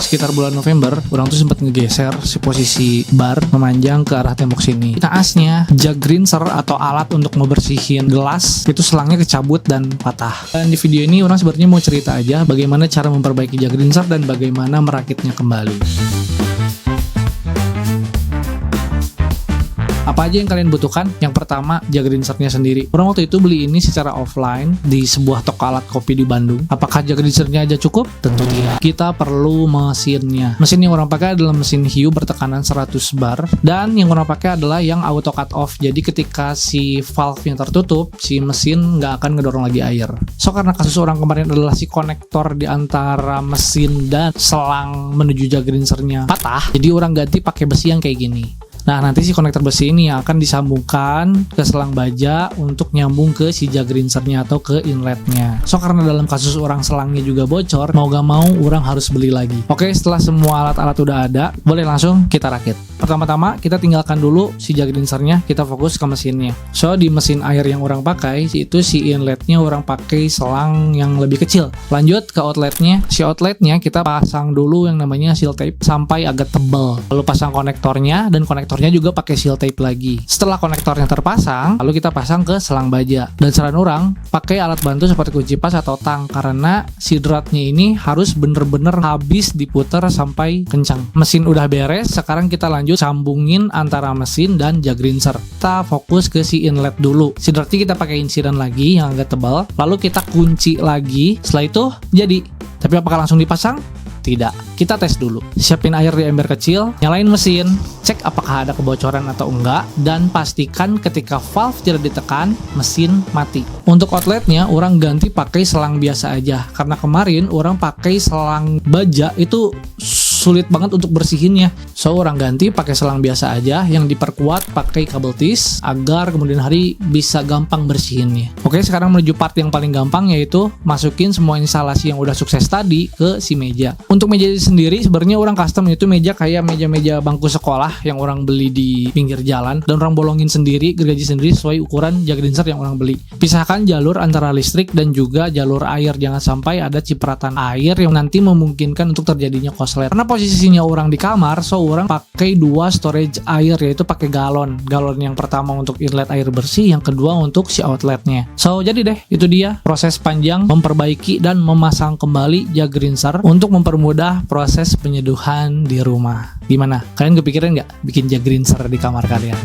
sekitar bulan November, orang tuh sempat ngegeser si posisi bar memanjang ke arah tembok sini. Naasnya, jug rinser atau alat untuk ngebersihin gelas itu selangnya kecabut dan patah. Dan di video ini orang sebenarnya mau cerita aja bagaimana cara memperbaiki jug rinser dan bagaimana merakitnya kembali. Apa aja yang kalian butuhkan? Yang pertama, jug rinsernya sendiri. Orang waktu itu beli ini secara offline di sebuah toko alat kopi di Bandung. Apakah jug rinsernya aja cukup? Tentu tidak. Kita perlu mesinnya. Mesin yang orang pakai adalah mesin hiu bertekanan 100 bar. Dan yang orang pakai adalah yang auto cut off. Jadi ketika si valve-nya tertutup, si mesin nggak akan ngedorong lagi air. So, karena kasus orang kemarin adalah si konektor di antara mesin dan selang menuju jug rinsernya patah, jadi orang ganti pakai besi yang kayak gini. Nah, nanti si konektor besi ini akan disambungkan ke selang baja untuk nyambung ke si jug rinsernya atau ke inletnya. So, karena dalam kasus orang selangnya juga bocor, mau gak mau orang harus beli lagi. Oke, setelah semua alat-alat udah ada, boleh langsung kita rakit. Pertama-tama, kita tinggalkan dulu si jug rinsernya, kita fokus ke mesinnya. So, di mesin air yang orang pakai, itu si inletnya orang pakai selang yang lebih kecil. Lanjut ke outletnya. Si outletnya kita pasang dulu yang namanya seal tape sampai agak tebal. Lalu pasang konektornya, dan konektornya juga pakai seal tape lagi. Setelah konektornya terpasang, lalu kita pasang ke selang baja. Dan saran orang, pakai alat bantu seperti kunci pas atau tang, karena si dratnya ini harus bener-bener habis diputar sampai kencang. Mesin udah beres, sekarang kita lanjut sambungin antara mesin dan jug rinser. Kita fokus ke si inlet dulu. Si dratnya kita pakai insidan lagi yang agak tebal, lalu kita kunci lagi. Setelah itu jadi. Tapi apakah langsung dipasang? Tidak. Kita tes dulu. Siapin air di ember kecil, nyalain mesin, cek apakah ada kebocoran atau enggak, dan pastikan ketika valve tidak ditekan, mesin mati. Untuk outletnya, orang ganti pakai selang biasa aja. Karena kemarin orang pakai selang baja itu sulit banget untuk bersihinnya. So, orang ganti pakai selang biasa aja yang diperkuat pakai kabel tis agar kemudian hari bisa gampang bersihinnya. Oke, sekarang menuju part yang paling gampang, yaitu masukin semua instalasi yang udah sukses tadi ke si meja. Untuk meja sendiri sebenarnya orang custom itu meja kayak meja-meja bangku sekolah yang orang beli di pinggir jalan, dan orang bolongin sendiri, gergaji sendiri sesuai ukuran jug rinser yang orang beli. Pisahkan jalur antara listrik dan juga jalur air, jangan sampai ada cipratan air yang nanti memungkinkan untuk terjadinya korslet. Karena posisinya orang di kamar, so orang pakai dua storage air, yaitu pakai galon. Galon yang pertama untuk inlet air bersih, yang kedua untuk si outletnya. So, jadi deh, itu dia proses panjang memperbaiki dan memasang kembali jug rinser untuk mempermudah proses penyeduhan di rumah. Gimana? Kalian kepikiran nggak bikin jug rinser di kamar kalian?